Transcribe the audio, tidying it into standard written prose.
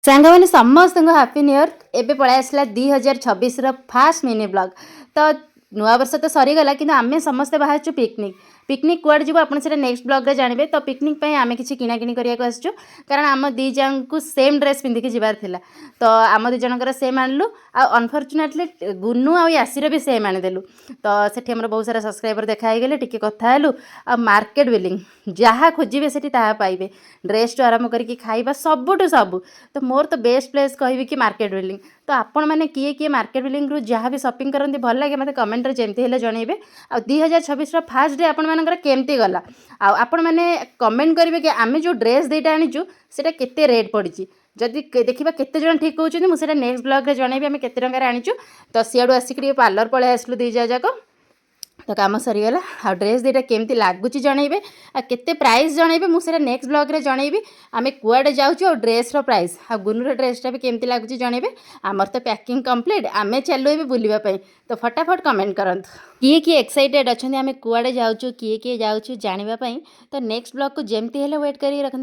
सांगने समस्त happy new year एबे पळाई आसला 2026 फास्ट मिनी ब्लॉग। तो नुआ वर्ष तो सरीगला कि आम समस्ते बाहर पिकनिक पिकनिक कुआडे जीव आपन से नेक्स्ट ब्लॉग रे जानबे। तो पिकनिक पे आमे किछि किना किनी करिया को आसछु कारण आम दी जंग सेम ड्रेस पिंधिकी जिबार थिला। तो आम दी जनकर सेम आनलु आ अनफॉर्चुनेटली गुन्नू आ यासीर भी सेम आनिदेलु। तो सेठी हमर बहुत सारा सब्सक्राइबर देखा ही गेले टिके कथा हेलु आ मार्केट बिलिंग जहाँ खोजिबे सेठी ताहा पाइबे ड्रेस टू आरंभ करके खाइबा सबुठु सबु। तो मोर तो बेस्ट प्लेस कहबी कि मार्केट बिल्डिंग। तो आपण मैंने किए किए मार्केट बिल्डिंग रु जहाँ भी शॉपिंग करते भल लगे मत कमेंट जमती है जनइबे। आ 2026 फास्ट डे आपण मानकर केमती गला आपण मैंने कमेंट करेंगे कि आम जो ड्रेस दुईटा आनीचु से केते रेट पड़ी जदि देखा केते जन ठीक कहते मुझे नेक्स्ट ब्लॉग रे जनइबी आम केते टंकार आनीचु। तो सियाड़ू आसिक पार्लर पलि आसलु दी जाक। तो काम सरीगला आ ड्रेस दुईटा केमती लगुच जनइबे आ केते प्राइस जनइबे मुझे नेक्स्ट ब्लॉग रे जनइबी आम कुआडे जाऊँ और ड्रेस रो प्राइस आ गुनुर ड्रेसटा भी केमती लगुच जनइबे। आमर तो पैकिंग कंप्लीट आम चलु ए बुलापी। तो फटाफट कमेंट करंतु किए किए एक्साइटेड अच्छा आम कुआडे जाऊँ किए किए जाऊँ जानापी। तो नेक्स्ट ब्लॉग को जमती हेले वेट करी रखते।